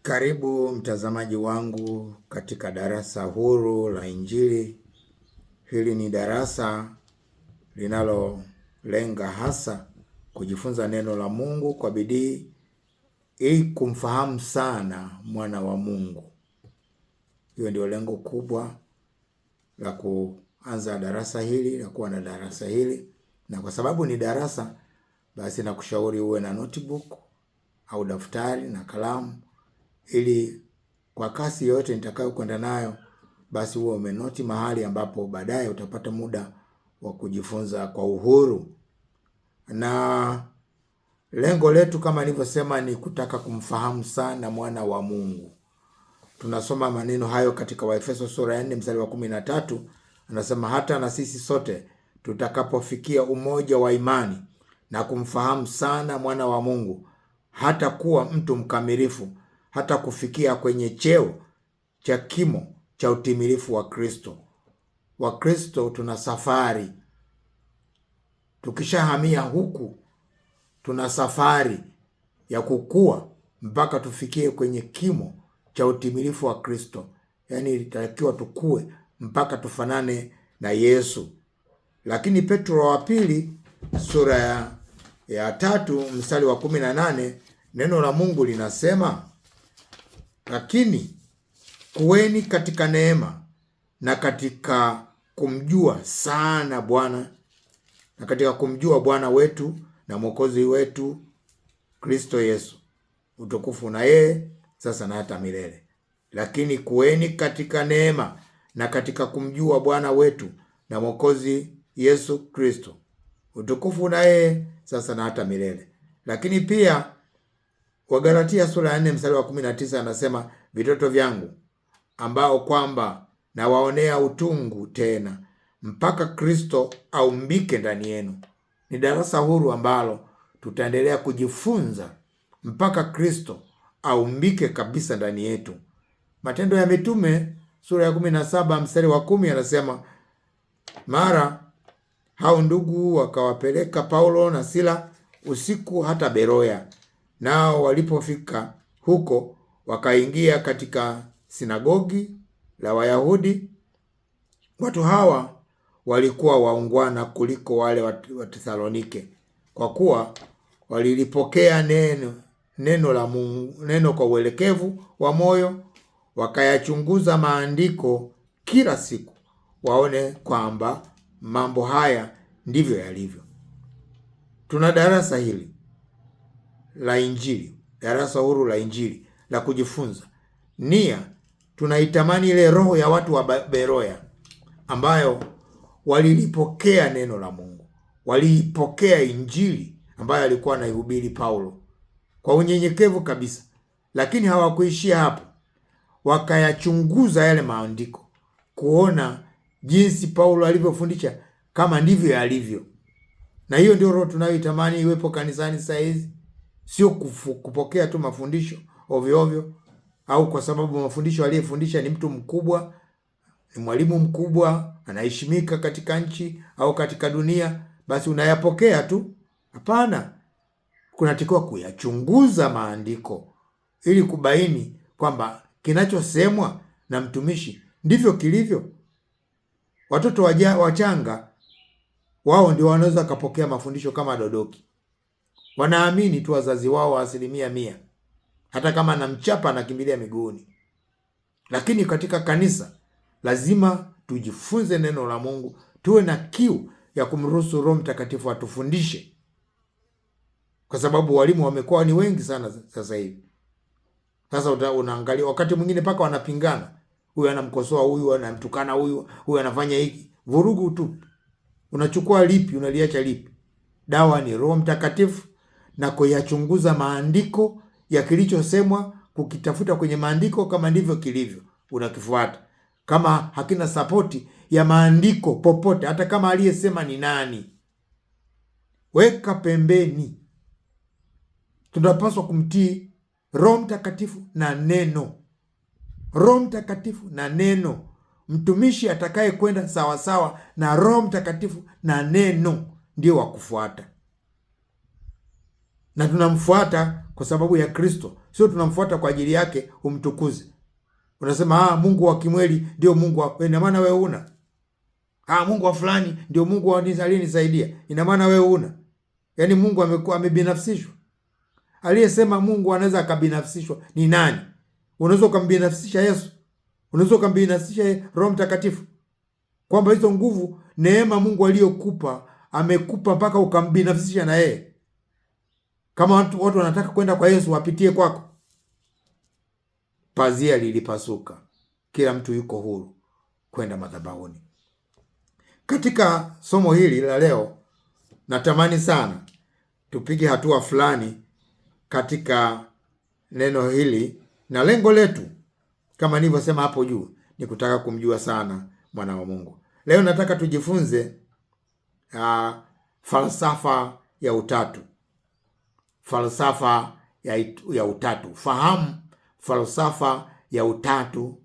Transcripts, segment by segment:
Karibu mtazamaji wangu katika darasa huru la Injili. Hili ni darasa linalolenga hasa kujifunza neno la Mungu kwa bidii ili kumfahamu sana mwana wa Mungu. Hiyo ndio lengo kubwa la kuanza darasa hili, la kuwa na darasa hili. Na kwa sababu ni darasa, basi nakushauri uwe na notebook au daftari na kalamu, ili kwa kasi yote nitakayo kwenda nayo, basi uwe umenoti mahali ambapo baadaye utapata muda wa kujifunza kwa uhuru. Na lengo letu kama nilivyosema ni kutaka kumfahamu sana mwana wa Mungu. Tunasoma maneno hayo katika Waefeso sura ya 4 mstari wa 13. Anasema hata na sisi sote tutakapofikia umoja wa imani na kumfahamu sana mwana wa Mungu, hata kuwa mtu mkamilifu, hata kufikia kwenye cheo cha kimo cha utimilifu wa Kristo. Wa Kristo tuna safari. Tukishahamia huku, tuna safari ya kukua mpaka tufikie kwenye kimo cha utimilifu wa Kristo. Yaani ilitakiwa tukue mpaka tufanane na Yesu. Lakini Petro wa pili sura ya 3 mstari wa 18, neno la Mungu linasema, lakini kuweni katika neema na katika kumjua sana Bwana, na katika kumjua Bwana wetu na Mwokozi wetu Kristo Yesu. Utukufu na yeye sasa na hata milele. Lakini kuweni katika neema na katika kumjua Bwana wetu na Mwokozi Yesu Kristo. Utukufu na yeye sasa na hata milele. Lakini pia Wagalatia sura ya 4 mstari wa 19 anasema, vitoto vyangu ambao kwamba nawaonea utungu tena mpaka Kristo aumbike ndani yenu. Ni darasa huru ambalo tutaendelea kujifunza mpaka Kristo aumbike kabisa ndani yetu. Matendo ya Mitume sura ya 17 mstari wa 10 anasema, mara hao ndugu wakawapeleka Paulo na Sila usiku hata Beroya. Nao walipofika huko, wakaingia katika sinagogi la Wayahudi. Watu hawa walikuwa waungwana kuliko wale wa Tesalonike, kwa kuwa walilipokea neno la Mungu, neno kwa uelekevu wa moyo, wakayachunguza maandiko kila siku, waone kwamba mambo haya ndivyo yalivyo. Tuna darasa hili la Injili, darasa huru la Injili la kujifunza. Nia, tunaitamani ile roho ya watu wa Beroya ambayo walilipokea neno la Mungu, waliipokea Injili ambayo alikuwa anaihubiri Paulo kwa unyenyekevu kabisa. Lakini hawakuishia hapo, wakayachunguza yale maandiko kuona jinsi Paulo alivyofundisha kama ndivyo yalivyo. Na hiyo ndio roho tunayoitamani iwepo kanisani saa hizi. Sio kupokea tu mafundisho ovyo ovyo, au kwa sababu mafundisho aliyefundisha ni mtu mkubwa, ni mwalimu mkubwa, anaheshimika katika nchi au katika dunia, basi unayapokea tu. Hapana, kunatakiwa kuyachunguza maandiko ili kubaini kwamba kinachosemwa na mtumishi ndivyo kilivyo. Watoto wachanga wao ndio wanaweza kapokea mafundisho kama dodoki. Wanaamini tu wazazi wao 100%, hata kama anamchapa anakimbilia miguuni. Lakini katika kanisa lazima tujifunze neno la Mungu, tuwe na kiu ya kumruhusu Roho Mtakatifu atufundishe, kwa sababu walimu wamekuwa ni wengi sana sasa hivi. Sasa unaangalia wakati mwingine paka wanapingana, huyu anamkosoa huyu, anamtukana huyu, huyu anafanya hiki, vurugu tu. Unachukua lipi, unaliacha lipi? Dawa ni Roho Mtakatifu na kuyachunguza maandiko ya kilichosemwa, kukitafuta kwenye maandiko kama ndivyo kilivyo, unakifuata. Kama hakina sapoti ya maandiko popote, hata kama aliyesema ni nani, weka pembeni. Tunapaswa kumtii Roho Mtakatifu na neno. Roho Mtakatifu na neno. Mtumishi atakaye kwenda sawasawa na Roho Mtakatifu na neno ndio wa kufuata. Na tunamfuata kwa sababu ya Kristo, sio tunamfuata kwa ajili yake umtukuze. Unasema Mungu wa kimweli ndio Mungu wa, ina maana wewe una. Mungu wa fulani ndio Mungu aliyenisaidia, ina maana wewe una. Yaani Mungu amebinafsishwa. Aliyesema Mungu anaweza akabinafsishwa ni nani? Unaweza ukambinafsisha Yesu? Unaweza ukambinafsisha Roho Mtakatifu? Kwamba hizo nguvu, neema Mungu aliyokupa, amekupa mpaka ukambinafsisha na yeye. Kama watu wanataka kwenda kwa Yesu wapitie kwako. Pazia lilipasuka. Kila mtu yuko huru kwenda madhabahuni. Katika somo hili la leo, natamani sana tupige hatua fulani katika neno hili, na lengo letu kama nilivyosema hapo juu ni kutaka kumjua sana mwana wa Mungu. Leo nataka tujifunze falsafa ya utatu. Falsafa ya utatu. Fahamu falsafa ya utatu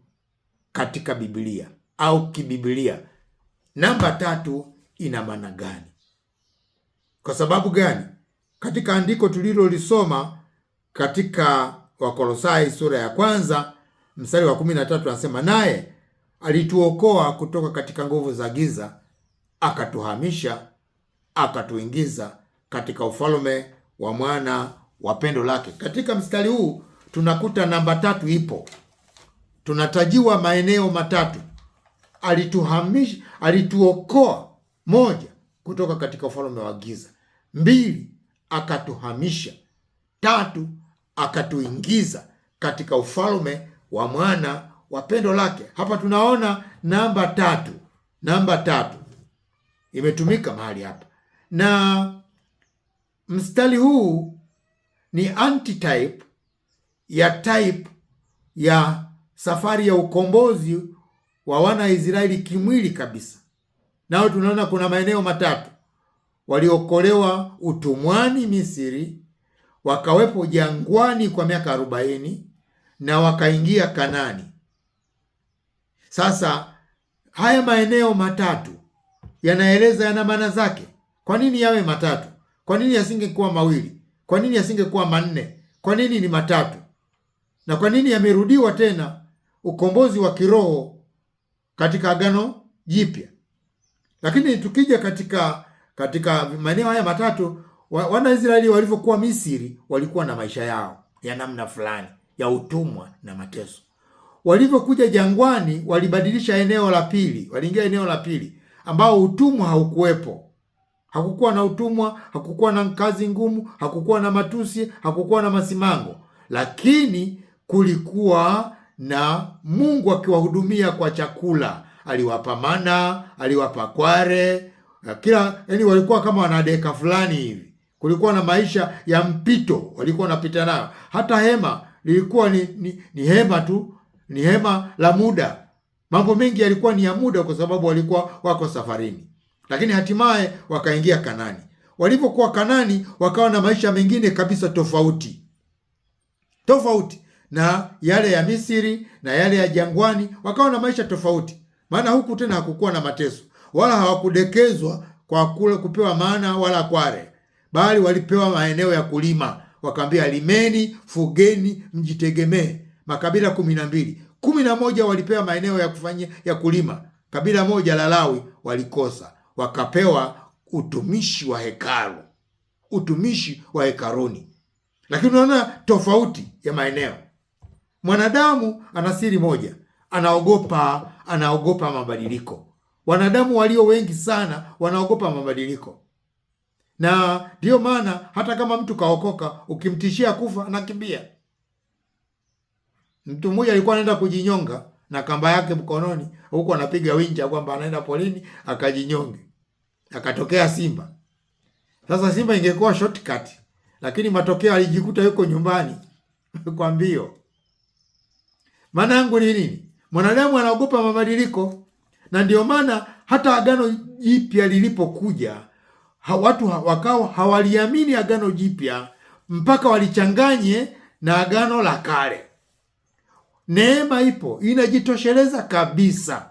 katika Biblia au kibiblia. Namba 3 ina maana gani? Kwa sababu gani? Katika andiko tulilolisoma katika Wakolosai sura ya 1 mstari wa 13 anasema, naye alituokoa kutoka katika nguvu za giza, akatuhamisha, akatuingiza katika ufalme wa mwana wa pendo lake. Katika mstari huu tunakuta namba 3 ipo. Tunatajiwa maeneo matatu. Alituhamisha, alituokoa, 1, kutoka katika ufalme wa giza, 2, akatuhamisha, 3, akatuingiza katika ufalme wa mwana wa pendo lake. Hapa tunaona namba 3. Namba 3 imetumika mahali hapa, na mstari huu ni antitype ya type ya safari ya ukombozi wa wana Israeli kimwili kabisa. Nao tunaona kuna maeneo matatu. Waliokolewa utumwani Misri, wakawepo jangwani kwa miaka 40 na wakaingia Kanani. Sasa haya maeneo matatu yanaeleza, yana maana zake. Kwa nini yawe matatu? Kwa nini yasingekuwa mawili? Kwa nini yasingekuwa manne? Kwa nini ni matatu? Na kwa nini yamerudiwa tena ukombozi wa kiroho katika Agano Jipya? Lakini tukija katika maeneo haya matatu, wana Israeli walivyokuwa Misri walikuwa na maisha yao ya namna fulani ya utumwa na mateso. Walivyokuja jangwani walibadilisha eneo la pili, waliingia eneo la pili ambao utumwa haukuwepo. Hakukuwa na utumwa, hakukuwa na kazi ngumu, hakukuwa na matusi, hakukuwa na masimango, lakini kulikuwa na Mungu akiwahudumia kwa chakula. Aliwapa mana, aliwapa kware, yani walikuwa kama wanadeka fulani hivi. Kulikuwa na maisha ya mpito walikuwa wanapita nayo. Hata hema lilikuwa ni hema tu, ni hema la muda. Mambo mengi yalikuwa ni ya muda kwa sababu walikuwa wako safarini. Lakini hatimaye wakaingia Kanani. Walipokuwa Kanani wakawa na maisha mengine kabisa tofauti na yale ya Misri na yale ya jangwani. Wakawa na maisha tofauti, maana huku tena hakukuwa na mateso, wala hawakudekezwa kwa kule kupewa mana wala kware, bali walipewa maeneo ya kulima. Wakaambia, limeni, fugeni, mjitegemee. Makabila 12, 11 walipewa maeneo ya kufanyia ya kulima. Kabila moja la Lawi walikosa, wakapewa utumishi wa hekalu, utumishi wa hekaruni. Lakini unaona tofauti ya maeneo. Mwanadamu ana siri moja, anaogopa mabadiliko. Wanadamu walio wengi sana wanaogopa mabadiliko, na ndiyo maana hata kama mtu kaokoka, ukimtishia kufa anakimbia. Mtu mmoja alikuwa anaenda kujinyonga na kamba yake mkononi, huko anapiga winja kwamba anaenda polini akajinyonge. Akatokea simba. Sasa simba ingekuwa shortcut, lakini matokeo alijikuta yuko nyumbani kwa mbio. Maana yangu ni nini? Mwanadamu anaogopa mabadiliko, na ndio maana hata Agano Jipya lilipokuja, watu wakawa hawaliamini Agano Jipya mpaka walichanganye na Agano la Kale. Neema ipo, inajitosheleza kabisa,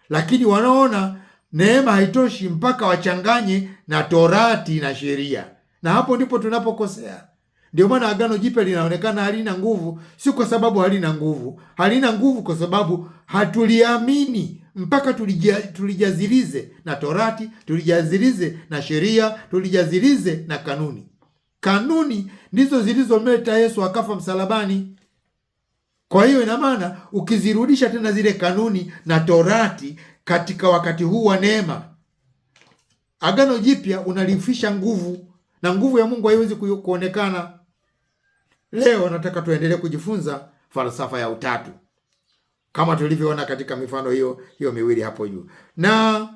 lakini wanaona neema haitoshi mpaka wachanganye na Torati na sheria, na hapo ndipo tunapokosea. Ndio maana Agano Jipya linaonekana halina nguvu, si kwa sababu halina nguvu. Halina nguvu kwa sababu hatuliamini mpaka tulijazilize na Torati, tulijazilize na sheria, tulijazilize na kanuni. Kanuni ndizo zilizomleta Yesu akafa msalabani. Kwa hiyo ina maana ukizirudisha tena zile kanuni na Torati katika wakati huu wa neema, Agano Jipya unalifisha nguvu, na nguvu ya Mungu haiwezi kuonekana. Leo nataka tuendelee kujifunza falsafa ya utatu kama tulivyoona katika mifano hiyo miwili hapo juu. Na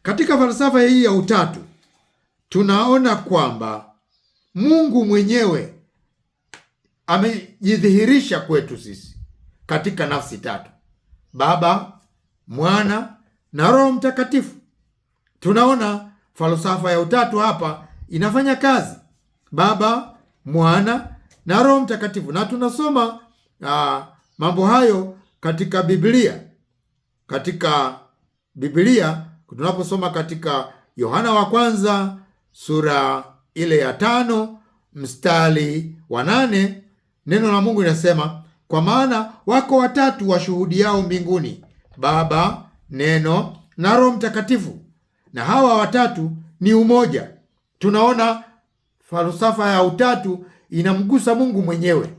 katika falsafa hii ya utatu tunaona kwamba Mungu mwenyewe amejidhihirisha kwetu sisi katika nafsi tatu: Baba, Mwana na Roho Mtakatifu. Tunaona falsafa ya utatu hapa inafanya kazi: Baba, Mwana na Roho Mtakatifu. Na tunasoma mambo hayo katika Biblia. Katika Biblia tunaposoma katika Yohana wa kwanza sura ile ya 5 mstari wa 8, neno la Mungu linasema, kwa maana wako watatu washuhudiao mbinguni, Baba, Neno na Roho Mtakatifu, na hawa watatu ni umoja. Tunaona falsafa ya utatu inamgusa Mungu mwenyewe,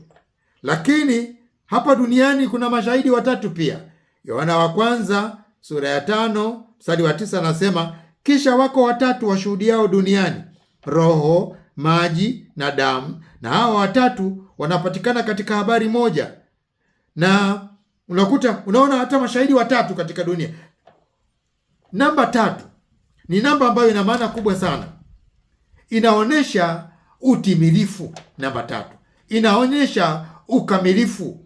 lakini hapa duniani kuna mashahidi watatu pia. Yohana wa kwanza sura ya 5 mstari wa 9 anasema, kisha wako watatu washuhudiao duniani, roho, maji na damu, na hawa watatu wanapatikana katika habari moja. Na unaona hata mashahidi watatu katika dunia. Namba 3 ni namba ambayo ina maana kubwa sana. Inaonyesha utimilifu. Namba 3 inaonyesha ukamilifu,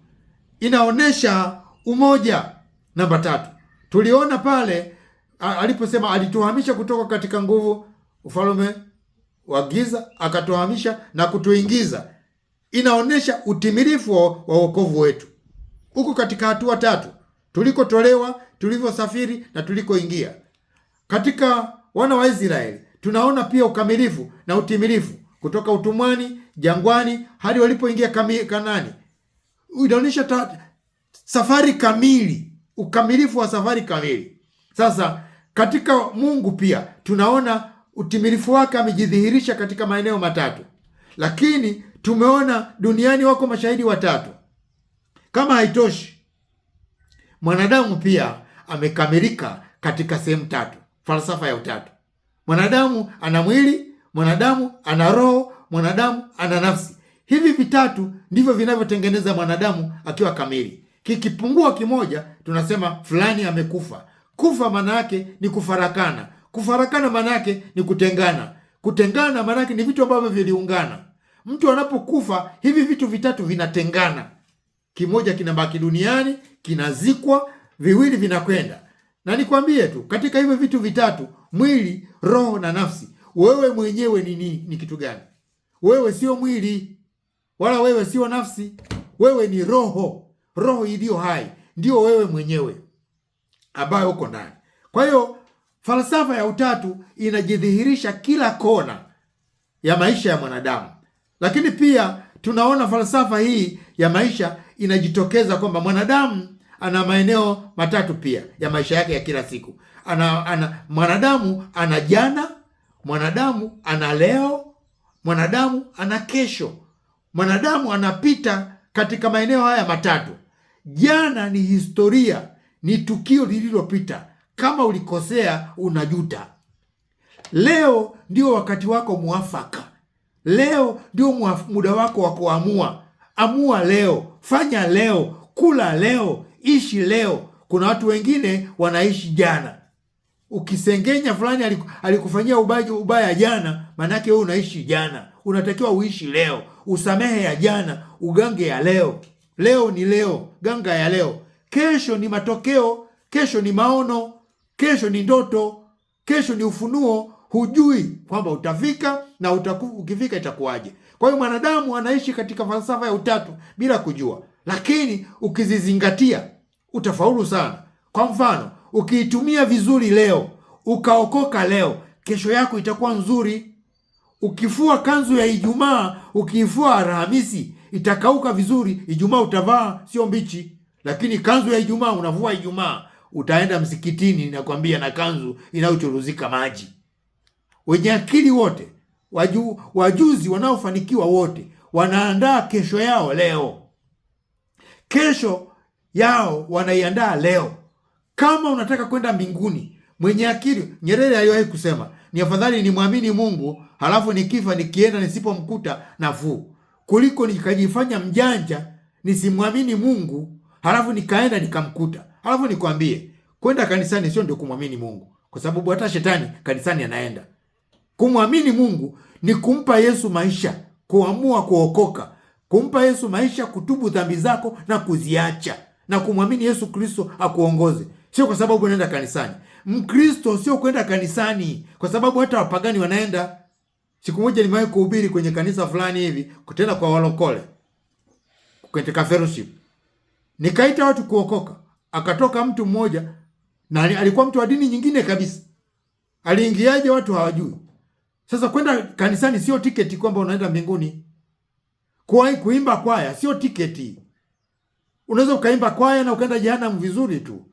inaonyesha umoja. Namba 3 tuliona pale aliposema alituhamisha kutoka katika nguvu ufalme wa giza, akatuhamisha na kutuingiza. Inaonyesha utimilifu wa wokovu wetu huko katika hatua 3: tulikotolewa, tulivyosafiri na tulikoingia. Katika wana wa Israeli tunaona pia ukamilifu na utimilifu kutoka utumwani jangwani hadi walipoingia Kanaani. Inaonyesha safari kamili, ukamilifu wa safari kamili. Sasa katika Mungu pia tunaona utimilifu wake amejidhihirisha katika maeneo matatu, lakini tumeona duniani wako mashahidi watatu. Kama haitoshi, mwanadamu pia amekamilika katika sehemu 3, falsafa ya utatu. Mwanadamu ana mwili, mwanadamu ana roho, mwanadamu ana nafsi. Hivi vitatu ndivyo vinavyotengeneza mwanadamu akiwa kamili. Kikipungua kimoja, tunasema fulani amekufa. Kufa maana yake ni kufarakana. Kufarakana maana yake ni kutengana. Kutengana maana yake ni vitu ambavyo viliungana. Mtu anapokufa, hivi vitu vitatu vinatengana. Kimoja kinabaki duniani, kinazikwa, viwili vinakwenda. Na nikwambie tu, katika hivyo vitu vitatu, mwili, roho na nafsi, wewe mwenyewe ni kitu gani? Wewe sio mwili, wala wewe sio nafsi. Wewe ni roho. Roho iliyo hai ndio wewe mwenyewe ambayo uko ndani. Kwa hiyo falsafa ya utatu inajidhihirisha kila kona ya maisha ya mwanadamu. Lakini pia tunaona falsafa hii ya maisha inajitokeza kwamba mwanadamu ana maeneo matatu pia ya maisha yake ya kila siku. Mwanadamu ana jana, mwanadamu ana leo, mwanadamu ana kesho. Mwanadamu anapita katika maeneo haya matatu. Jana ni historia, ni tukio lililopita. Kama ulikosea unajuta. Leo ndio wakati wako mwafaka. Leo ndio muda wako wa kuamua. Amua leo, fanya leo, kula leo, ishi leo. Kuna watu wengine wanaishi jana. Ukisengenya fulani alikufanyia ubaya jana, manake wewe unaishi jana. Unatakiwa uishi leo, usamehe ya jana, ugange ya leo. Leo ni leo, ganga ya leo. Kesho ni matokeo, kesho ni maono, kesho ni ndoto, kesho ni ufunuo. Hujui kwamba utafika na ukifika itakuwaje. Kwa hiyo mwanadamu anaishi katika falsafa ya utatu bila kujua, lakini ukizizingatia utafaulu sana. Kwa mfano, ukiitumia vizuri leo, ukaokoka leo, kesho yako itakuwa nzuri. Ukifua kanzu ya Ijumaa, ukiifua Alhamisi itakauka vizuri, Ijumaa utavaa, sio mbichi. Lakini kanzu ya Ijumaa unavua Ijumaa, utaenda msikitini, nakwambia, na kanzu inayochuruzika maji. Wenye akili wote, wajuzi wanaofanikiwa wote, wanaandaa kesho yao leo. Kesho yao wanaiandaa leo. Kama unataka kwenda mbinguni, mwenye akili, Nyerere aliwahi kusema, ni afadhali nimwamini Mungu halafu nikifa nikienda nisipomkuta nafuu, kuliko nikajifanya mjanja nisimwamini Mungu halafu nikaenda nikamkuta. Halafu nikwambie, kwenda kanisani sio ndio kumwamini Mungu, kwa sababu hata shetani kanisani anaenda. Kumwamini Mungu ni kumpa Yesu maisha, kuamua kuokoka, kumpa Yesu maisha, kutubu dhambi zako na kuziacha, na kumwamini Yesu Kristo akuongoze. Sio kwa sababu unaenda kanisani. Mkristo sio kwenda kanisani kwa sababu hata wapagani wanaenda. Siku moja nimewahi kuhubiri kwenye kanisa fulani hivi, kutenda kwa walokole, katika fellowship. Nikaita watu kuokoka. Akatoka mtu mmoja, na alikuwa mtu wa dini nyingine kabisa. Aliingiaje watu hawajui. Sasa kwenda kanisani sio tiketi kwamba unaenda mbinguni. Kuimba kwaya sio tiketi. Unaweza ukaimba kwaya na ukaenda jehanamu vizuri tu.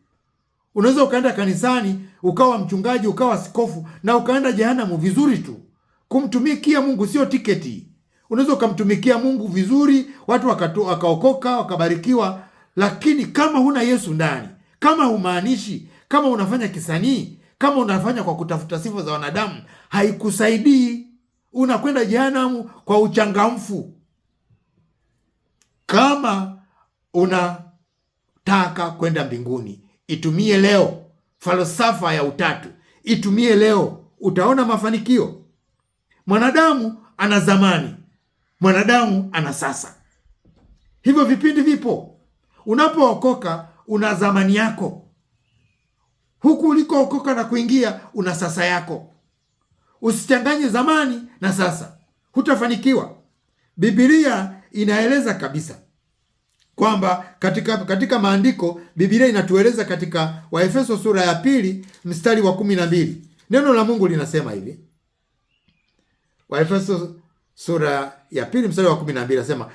Unaweza ukaenda kanisani ukawa mchungaji, ukawa askofu, na ukaenda jehanamu vizuri tu. Kumtumikia Mungu sio tiketi. Unaweza ukamtumikia Mungu vizuri, watu wakaokoka, wakabarikiwa, lakini kama huna Yesu ndani, kama humaanishi, kama unafanya kisanii, kama unafanya kwa kutafuta sifa za wanadamu, haikusaidii. Unakwenda jehanamu kwa uchangamfu. Kama unataka kwenda mbinguni, itumie leo falsafa ya utatu. Itumie leo, utaona mafanikio. Mwanadamu ana zamani, mwanadamu ana sasa. Hivyo vipindi vipo. Unapookoka una zamani yako, huku ulikookoka na kuingia una sasa yako. Usichanganye zamani na sasa, hutafanikiwa. Biblia inaeleza kabisa kwamba katika maandiko, Biblia inatueleza katika Waefeso sura ya 2 mstari wa 12. Neno la Mungu linasema hivi. Waefeso sura ya 2 mstari wa 12 nasema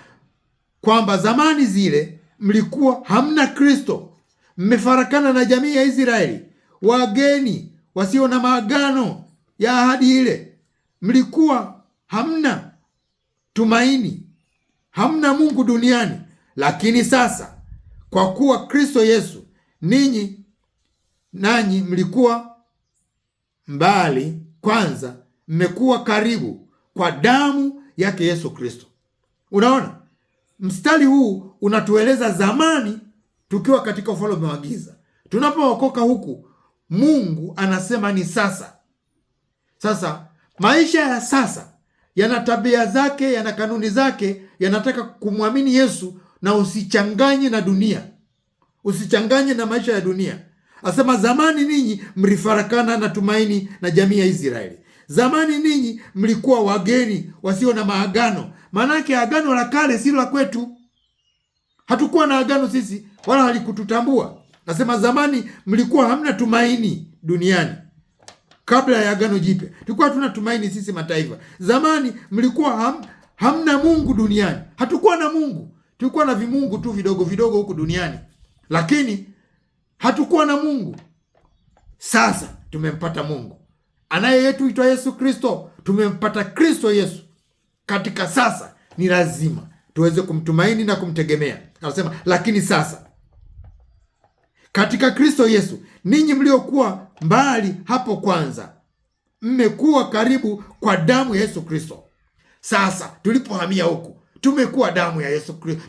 kwamba zamani zile mlikuwa hamna Kristo, mmefarakana na jamii ya Israeli, wageni wasio na maagano ya ahadi ile. Mlikuwa hamna tumaini, hamna Mungu duniani. Lakini sasa kwa kuwa Kristo Yesu, nanyi mlikuwa mbali kwanza, mmekuwa karibu kwa damu yake Yesu Kristo. Unaona, mstari huu unatueleza zamani tukiwa katika ufalme wa giza. Tunapookoka huku, Mungu anasema ni sasa. Sasa maisha ya sasa yana tabia zake, yana kanuni zake, yanataka kumwamini Yesu, na usichanganye na dunia, usichanganye na maisha ya dunia. Asema zamani ninyi mlifarakana na tumaini na jamii ya Israeli. Zamani ninyi mlikuwa wageni wasio na maagano. Maanake agano la kale si la kwetu. Hatukuwa na agano sisi, wala halikututambua. Nasema zamani mlikuwa hamna tumaini duniani. Kabla ya agano jipya tulikuwa tuna tumaini sisi mataifa. Zamani mlikuwa hamna Mungu duniani. Hatukuwa na Mungu. Tulikuwa na vimungu tu vidogo vidogo huku duniani, lakini hatukuwa na Mungu. Sasa tumempata Mungu anaye yetu itwa Yesu Kristo. Tumempata Kristo Yesu. Katika sasa ni lazima tuweze kumtumaini na kumtegemea. Anasema lakini sasa katika Kristo Yesu, ninyi mliokuwa mbali hapo kwanza, mmekuwa karibu kwa damu ya Yesu Kristo. Sasa tulipohamia huku, tumekuwa damu ya Yesu Kristo,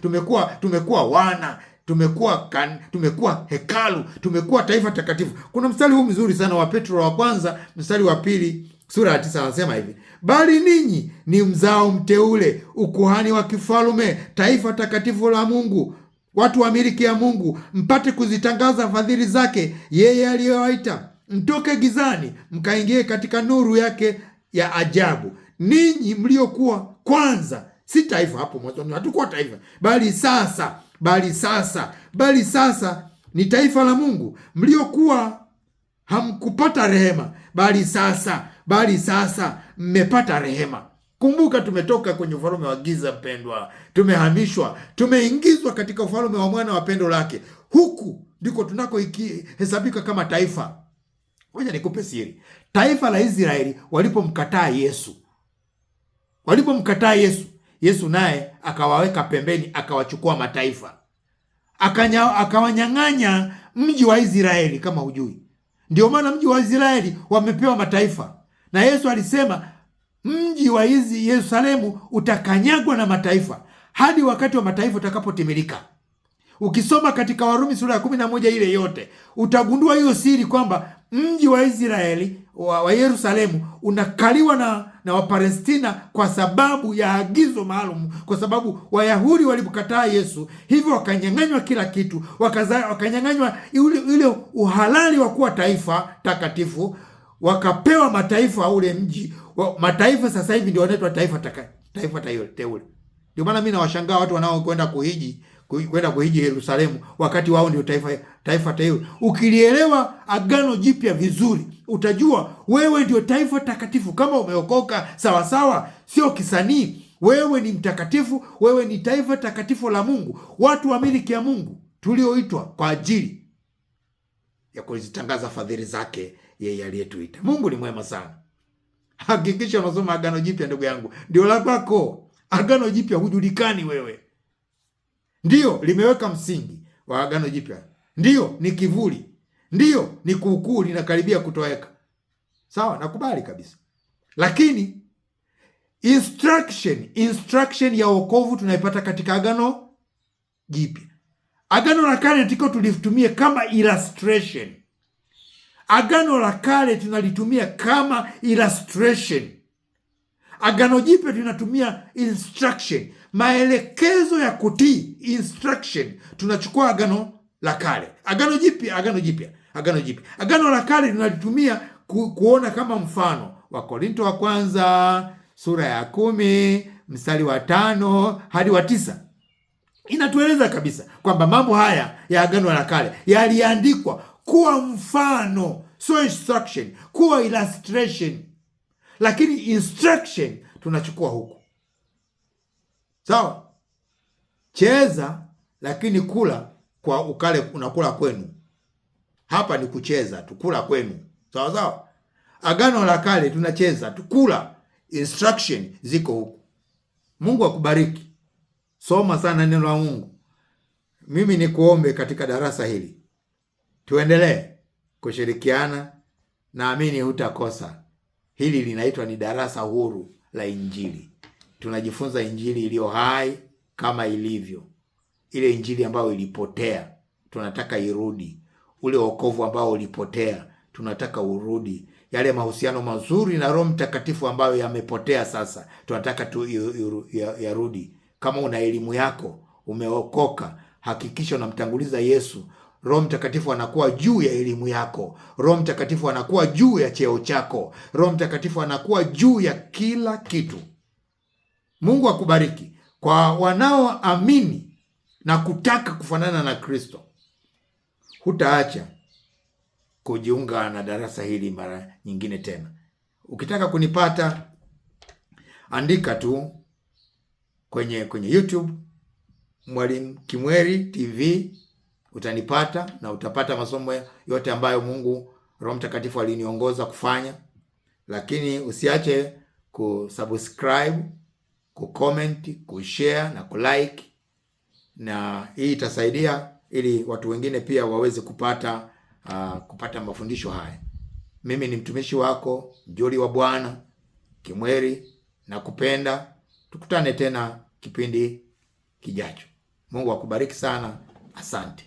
tumekuwa wana, tumekuwa hekalu, tumekuwa taifa takatifu. Kuna mstari huu mzuri sana wa Petro wa kwanza mstari wa 2 sura ya 9, anasema hivi: bali ninyi ni mzao mteule, ukuhani wa kifalme, taifa takatifu la Mungu, watu wa miliki ya Mungu, mpate kuzitangaza fadhili zake yeye aliyowaita mtoke gizani mkaingie katika nuru yake ya ajabu. Ninyi mliokuwa kwanza si taifa, hapo mwanzo hatukuwa taifa, bali sasa ni taifa la Mungu. Mliokuwa hamkupata rehema, bali sasa mmepata rehema. Kumbuka tumetoka kwenye ufalme wa giza mpendwa, tumehamishwa, tumeingizwa katika ufalme wa mwana wa pendo lake. Huku ndiko tunakohesabika kama taifa. Ngoja nikupe siri. Taifa la Israeli walipomkataa Yesu, Yesu naye akawaweka pembeni, akawachukua mataifa, akawanyang'anya mji wa Israeli. Kama hujui, ndio maana mji wa Israeli wamepewa mataifa, na Yesu alisema mji wa Yerusalemu utakanyagwa na mataifa hadi wakati wa mataifa utakapotimilika. Ukisoma katika Warumi sura ya 11 ile yote, utagundua hiyo siri kwamba mji wa Israeli wa Yerusalemu unakaliwa na Wapalestina kwa sababu ya agizo maalum, kwa sababu Wayahudi walipokataa Yesu, hivyo wakanyang'anywa kila kitu, wakanyang'anywa ile uhalali wa kuwa taifa takatifu, wakapewa mataifa ule mji. Mataifa sasa hivi ndio wanaitwa taifa teule. Ndio maana mimi nawashangaa watu wanaokwenda kuhiji Yerusalemu wakati wao ndio taifa teule. Ukilielewa Agano Jipya vizuri, utajua wewe ndio taifa takatifu. Kama umeokoka sawa sawa, sio kisanii, wewe ni mtakatifu, wewe ni taifa takatifu la Mungu, watu wa miliki ya Mungu, tulioitwa kwa ajili ya kuzitangaza fadhili zake yeye aliyetuita. Mungu ni mwema sana. Hakikisha unasoma Agano Jipya ndugu yangu, ndio la kwako. Agano Jipya hujulikani wewe. Ndio limeweka msingi wa Agano Jipya, ndio ni kivuli, ndio ni kuukuu, linakaribia kutoweka. Sawa, nakubali kabisa. Lakini instruction ya wokovu tunaipata katika Agano Jipya. Agano la Kale ndiko tulitumie kama illustration. Agano la Kale tunalitumia kama illustration. Agano Jipya tunatumia instruction, maelekezo ya kutii, instruction. Tunachukua Agano la Kale, Agano Jipya. Agano la Kale tunalitumia kuona kama mfano. Wakorinto wa kwanza sura ya 10 mstari wa 5 hadi wa 9 inatueleza kabisa kwamba mambo haya ya Agano la Kale yaliandikwa kuwa mfano, so instruction, kuwa illustration. Lakini instruction tunachukua huku. Sawa? Cheza lakini kula kwa ukale, unakula kwenu. Hapa ni kucheza, tukula kwenu. Sawa sawa? Agano la Kale tunacheza, tukula. Instruction ziko huku. Mungu akubariki. Soma sana neno la Mungu. Mimi ni kuombe katika darasa hili, tuendelee kushirikiana, naamini hutakosa. Hili linaitwa ni darasa huru la Injili. Tunajifunza Injili iliyo hai kama ilivyo. Ile Injili ambayo ilipotea, tunataka irudi. Ule wokovu ambao ulipotea, tunataka urudi. Yale mahusiano mazuri na Roho Mtakatifu ambayo yamepotea sasa, tunataka yarudi. Kama una elimu yako, umeokoka, hakikisha unamtanguliza Yesu. Roho Mtakatifu anakuwa juu ya elimu yako. Roho Mtakatifu anakuwa juu ya cheo chako. Roho Mtakatifu anakuwa juu ya kila kitu. Mungu akubariki. Kwa wanaoamini na kutaka kufanana na Kristo, hutaacha kujiunga na darasa hili mara nyingine tena. Ukitaka kunipata, andika tu kwenye YouTube Mwalimu Kimweri TV, utanipata na utapata masomo yote ambayo Mungu Roho Mtakatifu aliniongoza kufanya. Lakini usiache kusubscribe, kucomment, kushare na kulike, na hii itasaidia ili watu wengine pia waweze kupata mafundisho haya. Mimi ni mtumishi wako, mjoli wa Bwana Kimweri, na kupenda. Tukutane tena kipindi kijacho. Mungu akubariki sana. Asante.